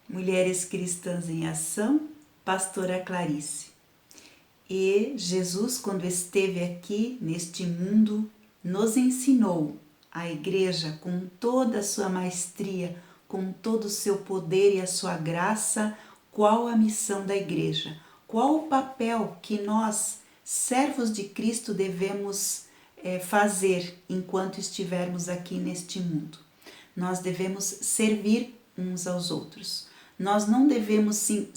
Mulheres Cristãs em Ação, Pastora Clarice. E Jesus, quando esteve aqui neste mundo, nos ensinou, a Igreja, com toda a sua maestria, com todo o seu poder e a sua graça, qual a missão da Igreja, qual o papel que nós, servos de Cristo, devemos fazer enquanto estivermos aqui neste mundo. Nós devemos servir uns aos outros. Nós não devemos sim,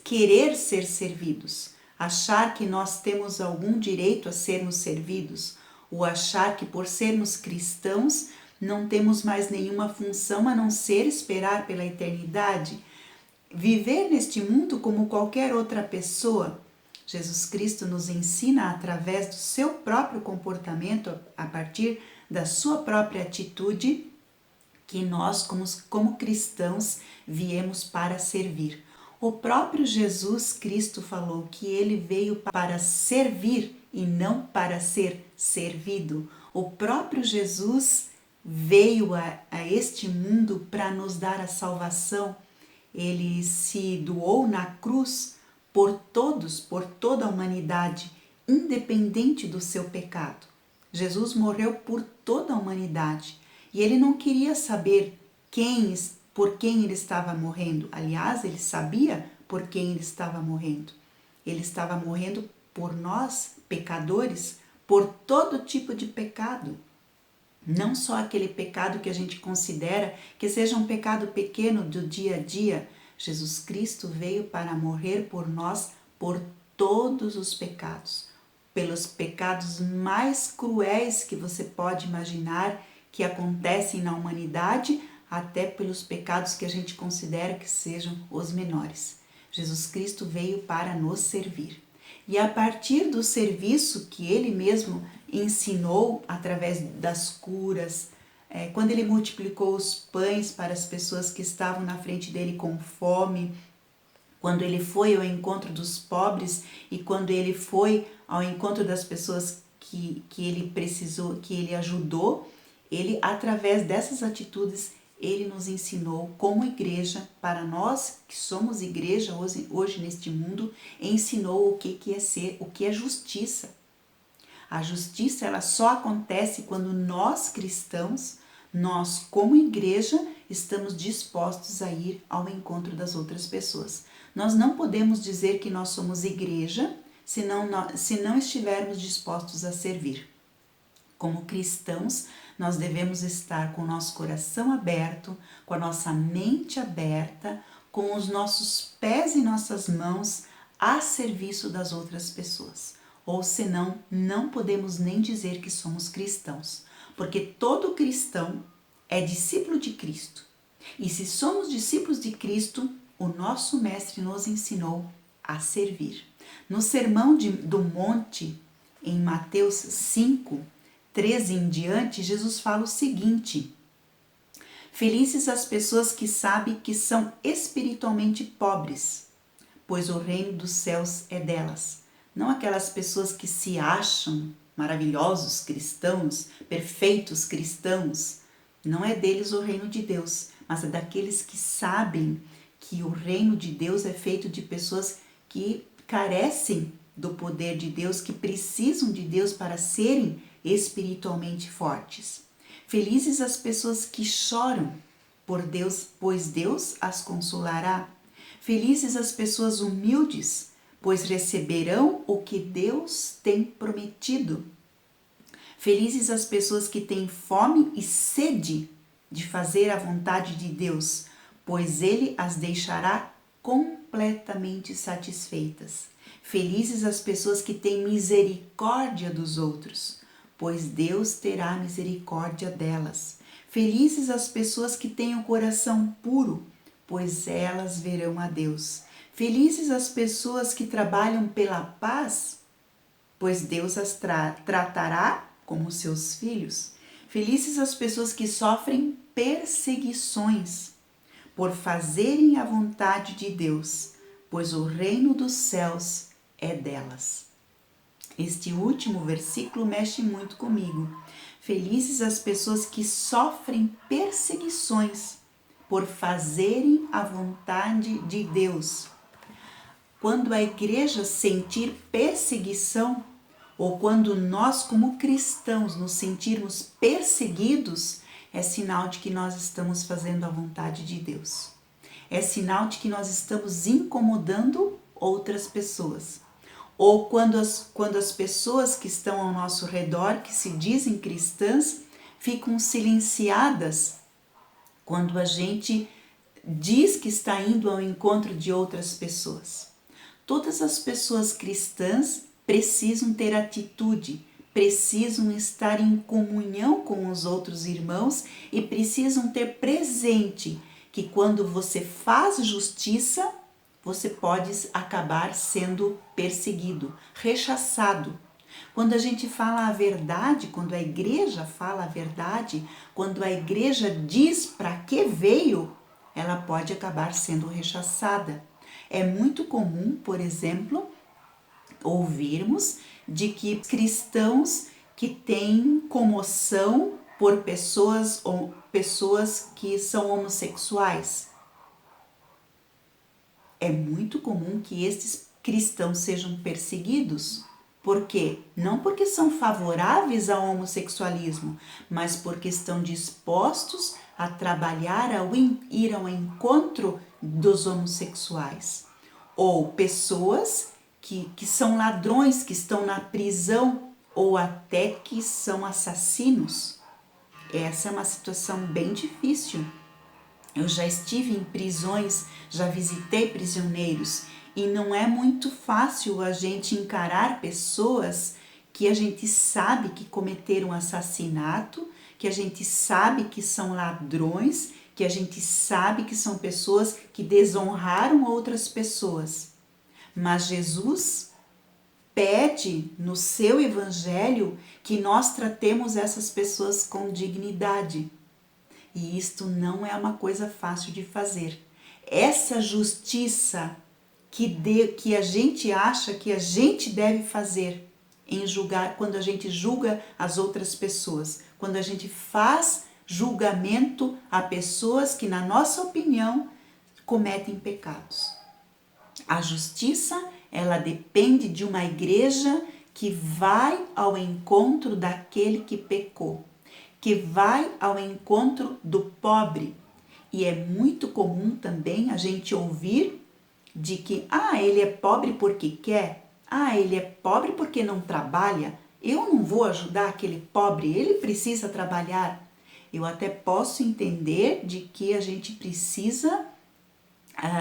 querer ser servidos, achar que nós temos algum direito a sermos servidos, ou achar que por sermos cristãos não temos mais nenhuma função a não ser esperar pela eternidade. Viver neste mundo como qualquer outra pessoa. Jesus Cristo nos ensina através do seu próprio comportamento, a partir da sua própria atitude, que nós, como cristãos, viemos para servir. O próprio Jesus Cristo falou que ele veio para servir e não para ser servido. O próprio Jesus veio a este mundo para nos dar a salvação. Ele se doou na cruz por todos, por toda a humanidade, independente do seu pecado. Jesus morreu por toda a humanidade. E ele não queria saber por quem ele estava morrendo. Aliás, ele sabia por quem ele estava morrendo. Ele estava morrendo por nós, pecadores, por todo tipo de pecado. Não só aquele pecado que a gente considera que seja um pecado pequeno do dia a dia. Jesus Cristo veio para morrer por nós, por todos os pecados. Pelos pecados mais cruéis que você pode imaginar, que acontecem na humanidade, até pelos pecados que a gente considera que sejam os menores. Jesus Cristo veio para nos servir. E a partir do serviço que ele mesmo ensinou através das curas, quando ele multiplicou os pães para as pessoas que estavam na frente dele com fome, quando ele foi ao encontro dos pobres e quando ele foi ao encontro das pessoas que ele precisou, que ele ajudou, ele, através dessas atitudes, ele nos ensinou como igreja, para nós que somos igreja hoje neste mundo, ensinou o que é justiça. A justiça ela só acontece quando nós cristãos, nós como igreja, estamos dispostos a ir ao encontro das outras pessoas. Nós não podemos dizer que nós somos igreja se não estivermos dispostos a servir. Como cristãos, nós devemos estar com o nosso coração aberto, com a nossa mente aberta, com os nossos pés e nossas mãos a serviço das outras pessoas. Ou senão, não podemos nem dizer que somos cristãos, porque todo cristão é discípulo de Cristo. E se somos discípulos de Cristo, o nosso Mestre nos ensinou a servir. No Sermão do Monte, em Mateus 5, 13 em diante, Jesus fala o seguinte: felizes as pessoas que sabem que são espiritualmente pobres, pois o reino dos céus é delas. Não aquelas pessoas que se acham maravilhosos cristãos, perfeitos cristãos. Não é deles o reino de Deus, mas é daqueles que sabem que o reino de Deus é feito de pessoas que carecem do poder de Deus, que precisam de Deus para serem espiritualmente fortes. Felizes as pessoas que choram por Deus, pois Deus as consolará. Felizes as pessoas humildes, pois receberão o que Deus tem prometido. Felizes as pessoas que têm fome e sede de fazer a vontade de Deus, pois Ele as deixará completamente satisfeitas. Felizes as pessoas que têm misericórdia dos outros, pois Deus terá misericórdia delas. Felizes as pessoas que têm o coração puro, pois elas verão a Deus. Felizes as pessoas que trabalham pela paz, pois Deus as tratará como seus filhos. Felizes as pessoas que sofrem perseguições por fazerem a vontade de Deus, pois o reino dos céus é delas. Este último versículo mexe muito comigo. Felizes as pessoas que sofrem perseguições por fazerem a vontade de Deus. Quando a igreja sentir perseguição, ou quando nós, como cristãos, nos sentirmos perseguidos, é sinal de que nós estamos fazendo a vontade de Deus. É sinal de que nós estamos incomodando outras pessoas. Ou quando as pessoas que estão ao nosso redor, que se dizem cristãs, ficam silenciadas quando a gente diz que está indo ao encontro de outras pessoas. Todas as pessoas cristãs precisam ter atitude, precisam estar em comunhão com os outros irmãos e precisam ter presente que quando você faz justiça, você pode acabar sendo perseguido, rechaçado. Quando a gente fala a verdade, quando a igreja fala a verdade, quando a igreja diz para que veio, ela pode acabar sendo rechaçada. É muito comum, por exemplo, ouvirmos de que cristãos que têm comoção por pessoas que são homossexuais. É muito comum que estes cristãos sejam perseguidos. Por quê? Não porque são favoráveis ao homossexualismo, mas porque estão dispostos a trabalhar, ir ao encontro dos homossexuais. Ou pessoas que são ladrões, que estão na prisão, ou até que são assassinos. Essa é uma situação bem difícil. Eu já estive em prisões, já visitei prisioneiros e não é muito fácil a gente encarar pessoas que a gente sabe que cometeram assassinato, que a gente sabe que são ladrões, que a gente sabe que são pessoas que desonraram outras pessoas. Mas Jesus pede no seu evangelho que nós tratemos essas pessoas com dignidade. E isto não é uma coisa fácil de fazer. Essa justiça que a gente acha que a gente deve fazer em julgar, quando a gente julga as outras pessoas, quando a gente faz julgamento a pessoas que, na nossa opinião, cometem pecados. A justiça, ela depende de uma igreja que vai ao encontro daquele que pecou, que vai ao encontro do pobre. E é muito comum também a gente ouvir de que, ele é pobre porque quer, ele é pobre porque não trabalha, eu não vou ajudar aquele pobre, ele precisa trabalhar. Eu até posso entender de que a gente precisa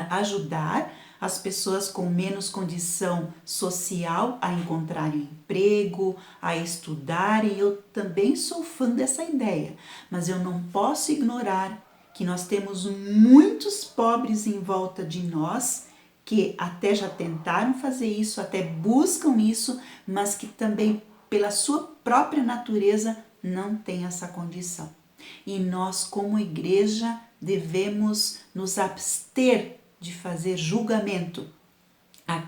ajudar as pessoas com menos condição social a encontrarem emprego, a estudarem. Eu também sou fã dessa ideia, mas eu não posso ignorar que nós temos muitos pobres em volta de nós que até já tentaram fazer isso, até buscam isso, mas que também pela sua própria natureza não têm essa condição. E nós, como igreja, devemos nos abster de fazer julgamento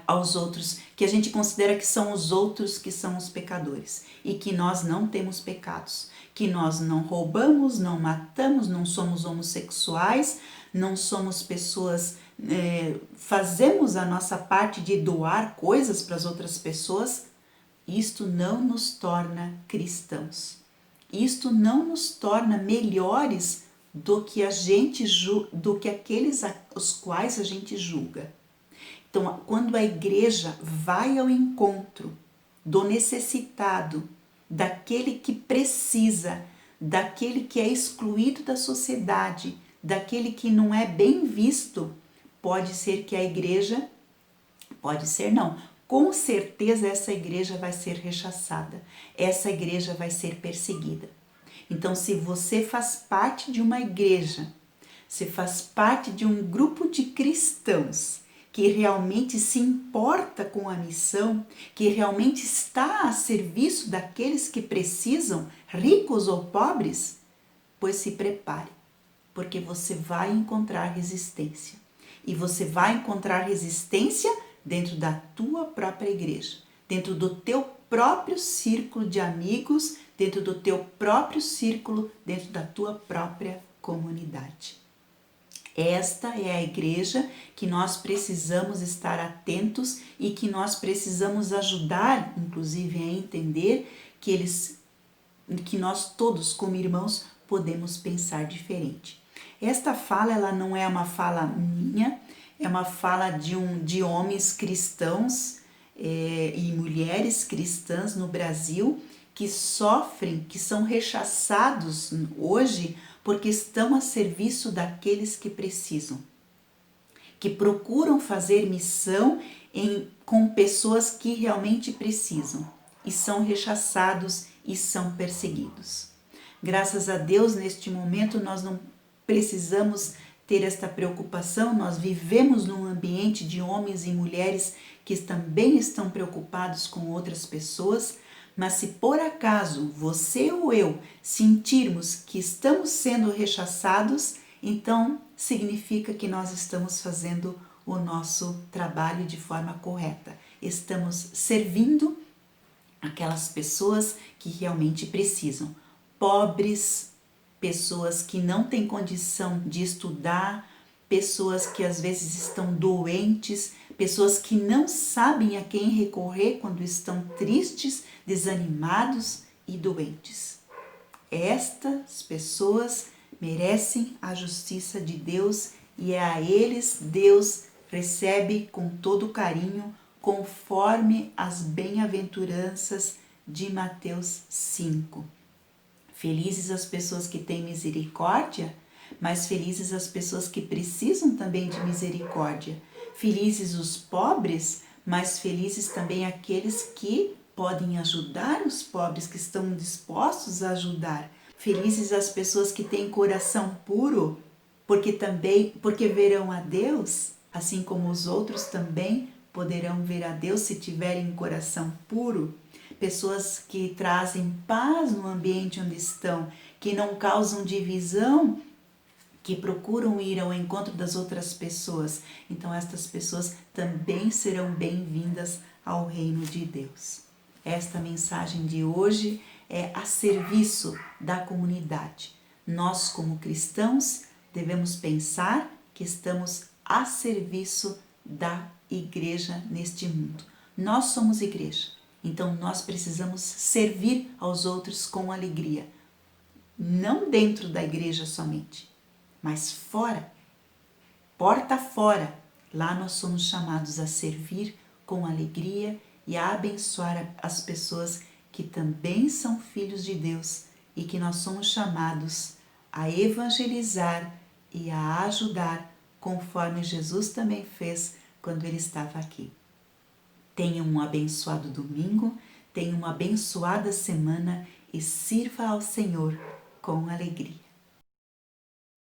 aos outros, que a gente considera que são os outros que são os pecadores, e que nós não temos pecados, que nós não roubamos, não matamos, não somos homossexuais, não somos pessoas, fazemos a nossa parte de doar coisas para as outras pessoas. Isto não nos torna cristãos. Isto não nos torna melhores do que aqueles os quais a gente julga. Então, quando a igreja vai ao encontro do necessitado, daquele que precisa, daquele que é excluído da sociedade, daquele que não é bem visto, pode ser que a igreja, pode ser não, com certeza essa igreja vai ser rechaçada, essa igreja vai ser perseguida. Então, se você faz parte de uma igreja, se faz parte de um grupo de cristãos que realmente se importa com a missão, que realmente está a serviço daqueles que precisam, ricos ou pobres, pois se prepare, porque você vai encontrar resistência. E você vai encontrar resistência dentro da tua própria igreja, dentro do teu próprio círculo de amigos, dentro do teu próprio círculo, dentro da tua própria comunidade. Esta é a igreja que nós precisamos estar atentos e que nós precisamos ajudar, inclusive, a entender que nós todos, como irmãos, podemos pensar diferente. Esta fala, ela não é uma fala minha, é uma fala de homens cristãos e mulheres cristãs no Brasil que sofrem, que são rechaçados hoje porque estão a serviço daqueles que precisam, que procuram fazer missão com pessoas que realmente precisam e são rechaçados e são perseguidos. Graças a Deus, neste momento, nós não precisamos ter esta preocupação, nós vivemos num ambiente de homens e mulheres que também estão preocupados com outras pessoas, mas se por acaso você ou eu sentirmos que estamos sendo rechaçados, então significa que nós estamos fazendo o nosso trabalho de forma correta. Estamos servindo aquelas pessoas que realmente precisam. Pobres, pessoas que não têm condição de estudar, pessoas que às vezes estão doentes, pessoas que não sabem a quem recorrer quando estão tristes, desanimados e doentes. Estas pessoas merecem a justiça de Deus e a eles Deus recebe com todo carinho, conforme as bem-aventuranças de Mateus 5. Felizes as pessoas que têm misericórdia, mas felizes as pessoas que precisam também de misericórdia. Felizes os pobres, mas felizes também aqueles que podem ajudar os pobres, que estão dispostos a ajudar. Felizes as pessoas que têm coração puro, porque verão a Deus, assim como os outros também poderão ver a Deus se tiverem um coração puro. Pessoas que trazem paz no ambiente onde estão, que não causam divisão, que procuram ir ao encontro das outras pessoas. Então estas pessoas também serão bem-vindas ao reino de Deus. Esta mensagem de hoje é a serviço da comunidade. Nós, como cristãos, devemos pensar que estamos a serviço da igreja neste mundo. Nós somos igreja, então nós precisamos servir aos outros com alegria. Não dentro da igreja somente, mas fora, porta fora. Lá nós somos chamados a servir com alegria e a abençoar as pessoas que também são filhos de Deus e que nós somos chamados a evangelizar e a ajudar, conforme Jesus também fez quando ele estava aqui. Tenha um abençoado domingo, tenha uma abençoada semana e sirva ao Senhor com alegria.